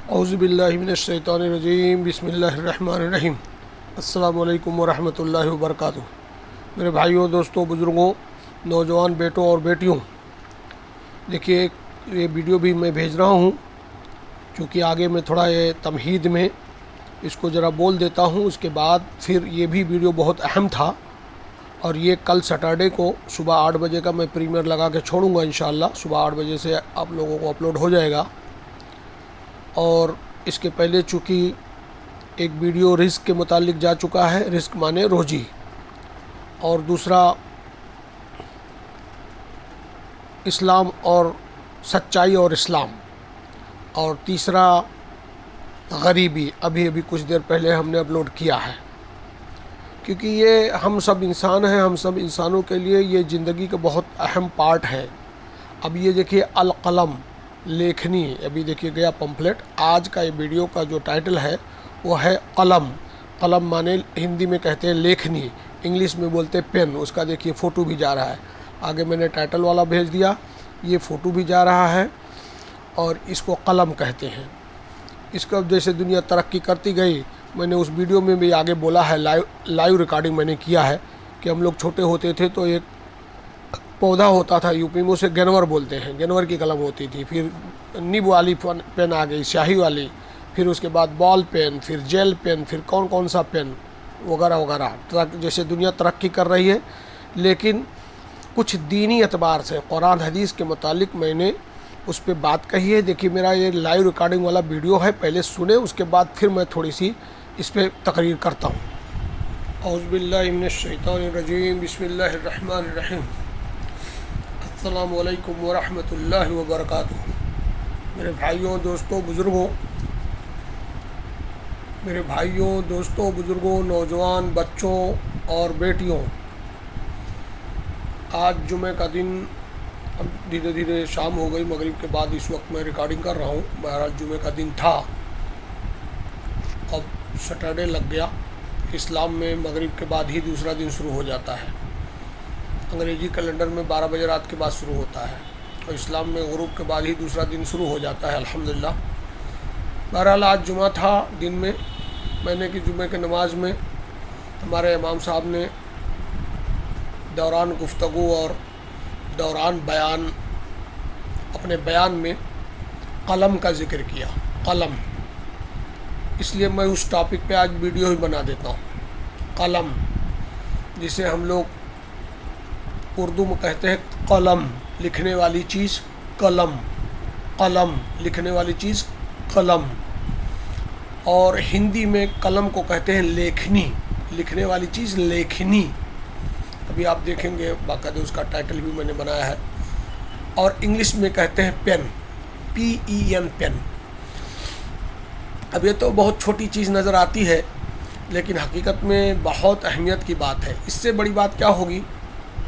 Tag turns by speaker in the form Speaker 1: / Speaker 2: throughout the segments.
Speaker 1: اعوذ باللہ من الشیطان الرجیم، بسم اللہ الرحمن الرحیم۔ السلام علیکم ورحمۃ اللہ وبرکاتہ۔ میرے بھائیوں، دوستوں، بزرگوں، نوجوان بیٹوں اور بیٹیوں، دیکھیے یہ ویڈیو بھی میں بھیج رہا ہوں کیونکہ آگے میں تھوڑا یہ تمہید میں اس کو ذرا بول دیتا ہوں، اس کے بعد پھر یہ بھی ویڈیو بہت اہم تھا اور یہ کل سیٹرڈے کو صبح 8 بجے کا میں پریمیئر لگا کے چھوڑوں گا انشاءاللہ۔ صبح 8 بجے سے آپ لوگوں کو اپلوڈ ہو جائے گا۔ اور اس کے پہلے چونکہ ایک ویڈیو رزق کے متعلق جا چکا ہے، رزق مانے روزی، اور دوسرا اسلام اور سچائی اور اسلام، اور تیسرا غریبی ابھی کچھ دیر پہلے ہم نے اپلوڈ کیا ہے، کیونکہ یہ ہم سب انسان ہیں، ہم سب انسانوں کے لیے یہ زندگی کا بہت اہم پارٹ ہے۔ اب یہ دیکھیے القلم لیکھنی، ابھی دیکھیے گیا پمفلٹ۔ آج کا یہ ویڈیو کا جو ٹائٹل ہے وہ ہے قلم۔ قلم مانے ہندی میں کہتے ہیں لیکھنی، انگلش میں بولتے پین۔ اس کا دیکھیے فوٹو بھی جا رہا ہے، آگے میں نے ٹائٹل والا بھیج دیا، یہ فوٹو بھی جا رہا ہے، اور اس کو قلم کہتے ہیں۔ اس کا جیسے دنیا ترقی کرتی گئی، میں نے اس ویڈیو میں بھی آگے بولا ہے، لائیو ریکارڈنگ میں نے کیا ہے کہ ہم لوگ چھوٹے ہوتے تھے تو ایک پودا ہوتا تھا، یو پی میں اسے گنور بولتے ہیں، گنور کی قلم ہوتی تھی، پھر نیب والی پین آ گئی، سیاہی والی، پھر اس کے بعد بال پین، پھر جیل پین، پھر کون سا پین وغیرہ وغیرہ۔ جیسے دنیا ترقی کر رہی ہے، لیکن کچھ دینی اعتبار سے قرآن حدیث کے متعلق میں نے اس پہ بات کہی ہے۔ دیکھیے میرا یہ لائیو ریکارڈنگ والا ویڈیو ہے، پہلے سنیں، اس کے بعد پھر میں تھوڑی سی اس پہ تقریر کرتا ہوں۔ اعوذ باللہ من الشیطان الرجیم، بسم اللہ الرحمن الرحیم۔ السلام علیکم ورحمۃ اللہ وبرکاتہ۔ میرے بھائیوں، دوستوں، بزرگوں، نوجوان بچوں اور بیٹیوں، آج جمعہ کا دن، اب دھیرے دھیرے شام ہو گئی، مغرب کے بعد اس وقت میں ریکارڈنگ کر رہا ہوں۔ بہرحال جمعہ کا دن تھا، اب سیٹرڈے لگ گیا۔ اسلام میں مغرب کے بعد ہی دوسرا دن شروع ہو جاتا ہے، انگریزی کیلنڈر میں 12 بجے رات کے بعد شروع ہوتا ہے، اور اسلام میں غروب کے بعد ہی دوسرا دن شروع ہو جاتا ہے، الحمدللہ۔ بہرحال آج جمعہ تھا، دن میں نے کہ جمعہ کی نماز میں ہمارے امام صاحب نے دوران گفتگو اور دوران بیان، اپنے بیان میں قلم کا ذکر کیا۔ قلم، اس لیے میں اس ٹاپک پہ آج ویڈیو ہی بنا دیتا ہوں۔ قلم، جسے ہم لوگ اردو میں کہتے ہیں قلم، لکھنے والی چیز قلم، قلم لکھنے والی چیز قلم، اور ہندی میں قلم کو کہتے ہیں لیکھنی، لکھنے والی چیز لیکھنی۔ ابھی آپ دیکھیں گے باقاعدہ اس کا ٹائٹل بھی میں نے بنایا ہے۔ اور انگلش میں کہتے ہیں پین، PEN، پین۔ اب یہ تو بہت چھوٹی چیز نظر آتی ہے، لیکن حقیقت میں بہت اہمیت کی بات ہے۔ اس سے بڑی بات کیا ہوگی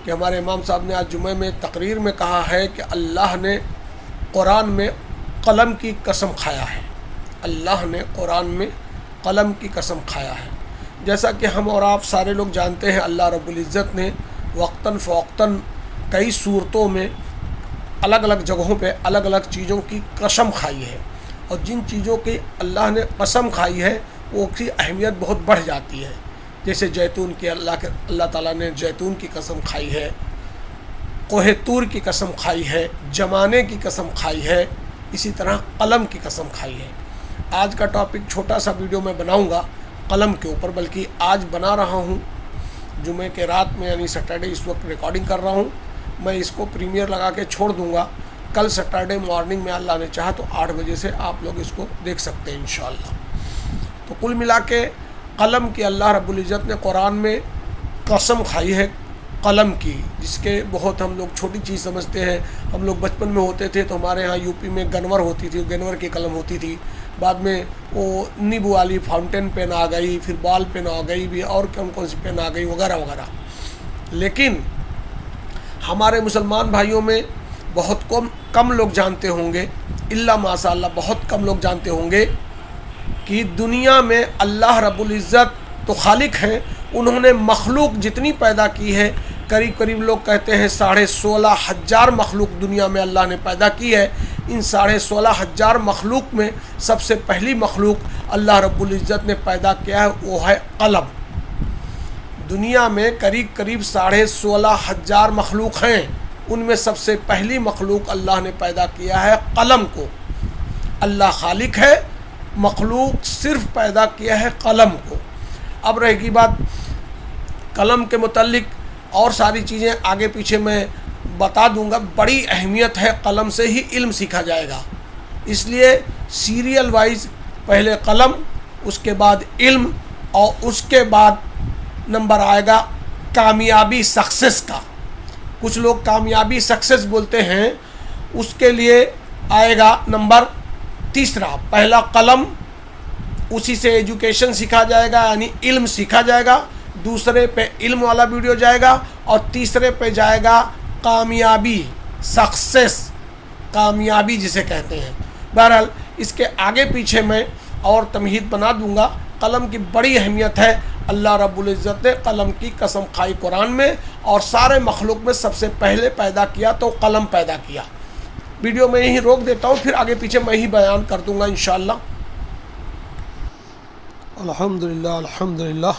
Speaker 1: کہ ہمارے امام صاحب نے آج جمعہ میں تقریر میں کہا ہے کہ اللہ نے قرآن میں قلم کی قسم کھایا ہے، اللہ نے قرآن میں قلم کی قسم کھایا ہے۔ جیسا کہ ہم اور آپ سارے لوگ جانتے ہیں، اللہ رب العزت نے وقتاً فوقتاً کئی صورتوں میں الگ الگ جگہوں پہ الگ الگ چیزوں کی قسم کھائی ہے، اور جن چیزوں کی اللہ نے قسم کھائی ہے وہ کی اہمیت بہت بڑھ جاتی ہے۔ جیسے زیتون کی اللہ تعالیٰ نے زیتون کی قسم کھائی ہے، کوہ طور کی قسم کھائی ہے، زمانے کی قسم کھائی ہے، اسی طرح قلم کی قسم کھائی ہے۔ آج کا ٹاپک چھوٹا سا ویڈیو میں بناؤں گا قلم کے اوپر، بلکہ آج بنا رہا ہوں جمعہ کے رات میں، یعنی سیٹرڈے اس وقت ریکارڈنگ کر رہا ہوں۔ میں اس کو پریمیئر لگا کے چھوڑ دوں گا، کل سیٹرڈے مارننگ میں اللہ نے چاہا تو 8 بجے سے آپ لوگ اس کو دیکھ سکتے ہیں انشاءاللہ۔ تو کل ملا کے قلم کی اللہ رب العزت نے قرآن میں قسم کھائی ہے قلم کی، جس کے بہت ہم لوگ چھوٹی چیز سمجھتے ہیں۔ ہم لوگ بچپن میں ہوتے تھے تو ہمارے ہاں یو پی میں گنور ہوتی تھی، گنور کی قلم ہوتی تھی، بعد میں وہ نیب والی فاؤنٹین پین آ گئی، پھر بال پین آ گئی بھی، اور کون سی پین آ گئی وغیرہ وغیرہ۔ لیکن ہمارے مسلمان بھائیوں میں بہت کم لوگ جانتے ہوں گے، الا ماشاء اللہ بہت کم لوگ جانتے ہوں گے کہ دنیا میں اللہ رب العزت تو خالق ہیں، انہوں نے مخلوق جتنی پیدا کی ہے، قریب لوگ کہتے ہیں 16,500 مخلوق دنیا میں اللہ نے پیدا کی ہے، ان 16,500 مخلوق میں سب سے پہلی مخلوق اللہ رب العزت نے پیدا کیا ہے وہ ہے قلم۔ دنیا میں قریب 16,500 مخلوق ہیں، ان میں سب سے پہلی مخلوق اللہ نے پیدا کیا ہے قلم کو۔ اللہ خالق ہے، مخلوق صرف پیدا کیا ہے قلم کو۔ اب رہے گی بات قلم کے متعلق، اور ساری چیزیں آگے پیچھے میں بتا دوں گا۔ بڑی اہمیت ہے، قلم سے ہی علم سیکھا جائے گا، اس لیے سیریل وائز پہلے قلم، اس کے بعد علم، اور اس کے بعد نمبر آئے گا کامیابی سکسیس کا۔ کچھ لوگ کامیابی سکسیس بولتے ہیں، اس کے لیے آئے گا نمبر تیسرا۔ پہلا قلم، اسی سے ایجوکیشن سیکھا جائے گا، یعنی علم سیکھا جائے گا۔ دوسرے پہ علم والا ویڈیو جائے گا، اور تیسرے پہ جائے گا کامیابی سکسیس، کامیابی جسے کہتے ہیں۔ بہرحال اس کے آگے پیچھے میں اور تمہید بنا دوں گا۔ قلم کی بڑی اہمیت ہے، اللہ رب العزت نے قلم کی قسم کھائی قرآن میں، اور سارے مخلوق میں سب سے پہلے پیدا کیا تو قلم پیدا کیا۔ ویڈیو میں یہیں روک دیتا ہوں، پھر آگے پیچھے میں ہی بیان کر دوں گا انشاءاللہ۔ الحمدللہ الحمدللہ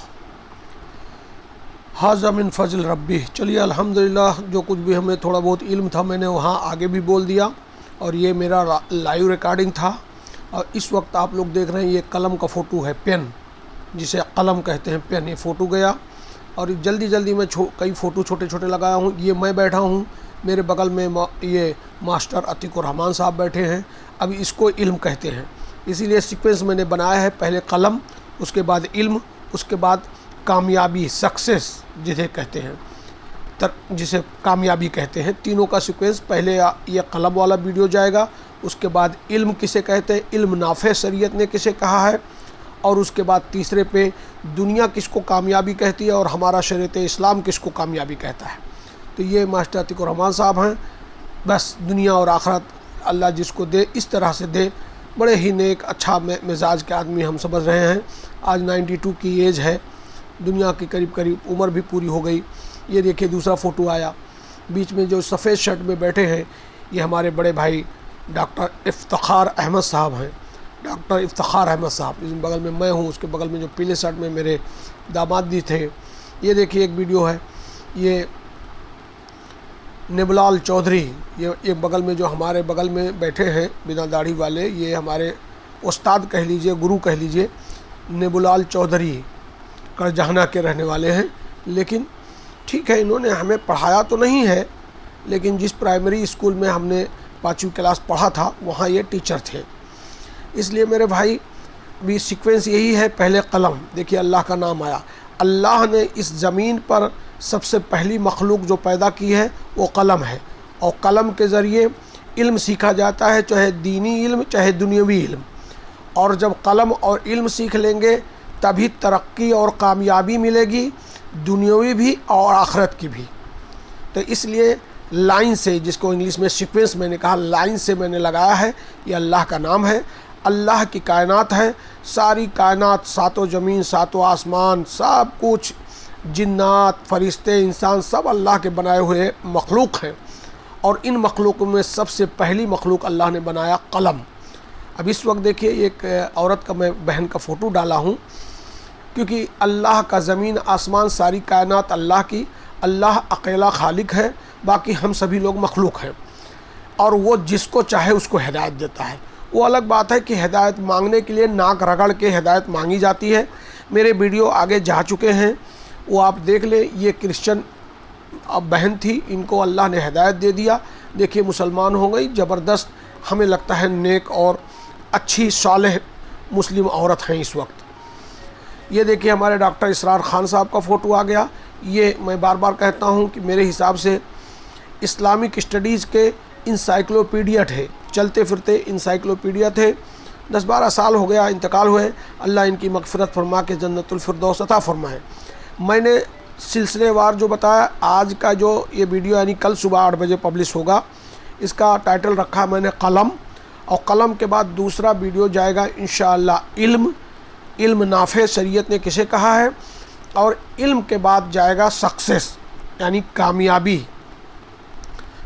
Speaker 1: ھذا من فضل ربی۔ چلیے الحمدللہ، جو کچھ بھی ہمیں تھوڑا بہت علم تھا میں نے وہاں آگے بھی بول دیا، اور یہ میرا لائیو ریکارڈنگ تھا۔ اور اس وقت آپ لوگ دیکھ رہے ہیں یہ قلم کا فوٹو ہے، پین جسے قلم کہتے ہیں، پین، یہ فوٹو گیا۔ اور جلدی میں کئی فوٹو چھوٹے لگایا ہوں۔ یہ میں بیٹھا ہوں، میرے بغل میں یہ ماسٹر عتیق الرحمان صاحب بیٹھے ہیں۔ اب اس کو علم کہتے ہیں، اسی لیے سیکوینس میں نے بنایا ہے، پہلے قلم، اس کے بعد علم، اس کے بعد کامیابی سکسیس جسے کہتے ہیں، جسے کامیابی کہتے ہیں۔ تینوں کا سیکوینس، پہلے یہ قلم والا ویڈیو جائے گا، اس کے بعد علم کسے کہتے ہیں، علم نافع شریعت نے کسے کہا ہے، اور اس کے بعد تیسرے پہ دنیا کس کو کامیابی کہتی ہے، اور ہمارا شریعت اسلام کس کو کامیابی کہتا ہے۔ تو یہ ماسٹر عتیق الرحمان صاحب ہیں۔ بس دنیا اور آخرت اللہ جس کو دے اس طرح سے دے۔ بڑے ہی نیک اچھا مزاج کے آدمی ہم سمجھ رہے ہیں۔ آج 92 کی ایج ہے، دنیا کی قریب عمر بھی پوری ہو گئی۔ یہ دیکھیے دوسرا فوٹو آیا، بیچ میں جو سفید شرٹ میں بیٹھے ہیں یہ ہمارے بڑے بھائی ڈاکٹر افتخار احمد صاحب ہیں۔ ڈاکٹر افتخار احمد صاحب، اس بغل میں میں ہوں، اس کے بغل میں جو پیلے شرٹ میں میرے داماد بھی تھے۔ یہ دیکھیے ایک ویڈیو ہے، یہ نبلال چودھری، یہ بغل میں جو ہمارے بغل میں بیٹھے ہیں بنا داڑھی والے، یہ ہمارے استاد کہہ لیجئے، گرو کہہ لیجئے، نبلال چودھری کرجہانہ کے رہنے والے ہیں۔ لیکن ٹھیک ہے، انہوں نے ہمیں پڑھایا تو نہیں ہے، لیکن جس پرائمری اسکول میں ہم نے 5ویں کلاس پڑھا تھا وہاں یہ ٹیچر تھے۔ اس لیے میرے بھائی بھی سیکوینس یہی ہے، پہلے قلم، دیکھیے اللہ کا نام آیا۔ اللہ نے اس زمین پر سب سے پہلی مخلوق جو پیدا کی ہے وہ قلم ہے، اور قلم کے ذریعے علم سیکھا جاتا ہے، چاہے دینی علم چاہے دنیاوی علم۔ اور جب قلم اور علم سیکھ لیں گے تبھی ترقی اور کامیابی ملے گی، دنیاوی بھی اور آخرت کی بھی۔ تو اس لیے لائن سے، جس کو انگلش میں سیکوینس میں نے کہا، لائن سے میں نے لگایا ہے۔ یہ اللہ کا نام ہے، اللہ کی کائنات ہے، ساری کائنات، ساتوں زمین ساتوں آسمان، سب کچھ، جنات فرشتے انسان، سب اللہ کے بنائے ہوئے مخلوق ہیں۔ اور ان مخلوقوں میں سب سے پہلی مخلوق اللہ نے بنایا قلم۔ اب اس وقت دیکھیے ایک عورت کا میں بہن کا فوٹو ڈالا ہوں، کیونکہ اللہ کا زمین آسمان ساری کائنات اللہ کی، اللہ اکیلا خالق ہے، باقی ہم سبھی لوگ مخلوق ہیں، اور وہ جس کو چاہے اس کو ہدایت دیتا ہے۔ وہ الگ بات ہے کہ ہدایت مانگنے کے لیے ناک رگڑ کے ہدایت مانگی جاتی ہے۔ میرے ویڈیو آگے جا چکے ہیں، وہ آپ دیکھ لیں۔ یہ کرسچن بہن تھی، ان کو اللہ نے ہدایت دے دیا، دیکھیے مسلمان ہو گئی، زبردست، ہمیں لگتا ہے نیک اور اچھی صالح مسلم عورت ہیں اس وقت۔ یہ دیکھیے ہمارے ڈاکٹر اسرار خان صاحب کا فوٹو آ گیا۔ یہ میں بار بار کہتا ہوں کہ میرے حساب سے اسلامک اسٹڈیز کے انسائکلوپیڈیا تھے، چلتے پھرتے انسائکلوپیڈیا تھے۔ 10-12 سال ہو گیا انتقال ہوئے، اللہ ان کی مغفرت فرما کے جنت الفردوس عطا فرمائے۔ میں نے سلسلے وار جو بتایا، آج کا جو یہ ویڈیو یعنی کل صبح 8 بجے پبلش ہوگا، اس کا ٹائٹل رکھا میں نے قلم، اور قلم کے بعد دوسرا ویڈیو جائے گا انشاءاللہ علم، علم نافع شریعت نے کسے کہا ہے، اور علم کے بعد جائے گا سکسیس یعنی کامیابی،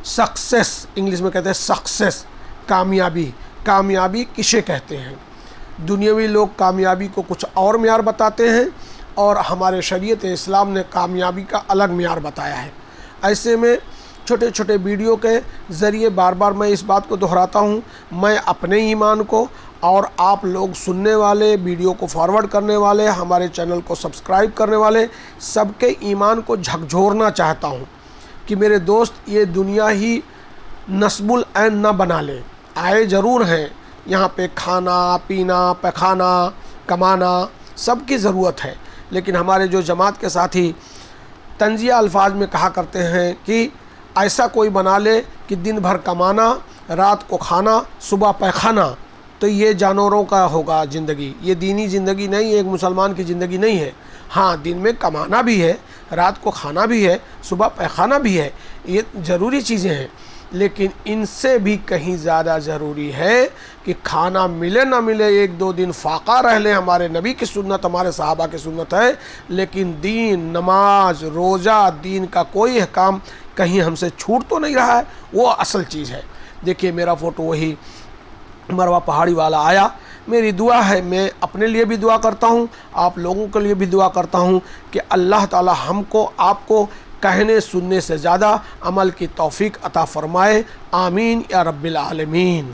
Speaker 1: سکسیس انگلش میں کہتے ہیں سکسیس، کامیابی کسے کہتے ہیں؟ دنیاوی لوگ کامیابی کو کچھ اور معیار بتاتے ہیں، اور ہمارے شریعت اسلام نے کامیابی کا الگ معیار بتایا ہے۔ ایسے میں چھوٹے چھوٹے ویڈیو کے ذریعے بار بار میں اس بات کو دہراتا ہوں، میں اپنے ایمان کو اور آپ لوگ سننے والے، ویڈیو کو فارورڈ کرنے والے، ہمارے چینل کو سبسکرائب کرنے والے سب کے ایمان کو جھکجھورنا چاہتا ہوں کہ میرے دوست یہ دنیا ہی نصب العین نہ بنا لیں۔ آئے ضرور ہیں، یہاں پہ کھانا پینا پخانا کمانا سب کی ضرورت ہے، لیکن ہمارے جو جماعت کے ساتھی طنزیہ الفاظ میں کہا کرتے ہیں کہ ایسا کوئی بنا لے کہ دن بھر کمانا، رات کو کھانا، صبح پیخانا، تو یہ جانوروں کا ہوگا زندگی، یہ دینی زندگی نہیں ہے، ایک مسلمان کی زندگی نہیں ہے۔ ہاں، دن میں کمانا بھی ہے، رات کو کھانا بھی ہے، صبح پیخانا بھی ہے، یہ ضروری چیزیں ہیں، لیکن ان سے بھی کہیں زیادہ ضروری ہے کہ کھانا ملے نہ ملے، ایک دو دن فاقہ رہ لیں، ہمارے نبی کی سنت، ہمارے صحابہ کی سنت ہے، لیکن دین، نماز، روزہ، دین کا کوئی احکام کہیں ہم سے چھوٹ تو نہیں رہا ہے، وہ اصل چیز ہے۔ دیکھیے میرا فوٹو وہی مروہ پہاڑی والا آیا، میری دعا ہے، میں اپنے لیے بھی دعا کرتا ہوں، آپ لوگوں کے لیے بھی دعا کرتا ہوں کہ اللہ تعالی ہم کو، آپ کو کہنے سننے سے زیادہ عمل کی توفیق عطا فرمائے، آمین یا رب العالمین۔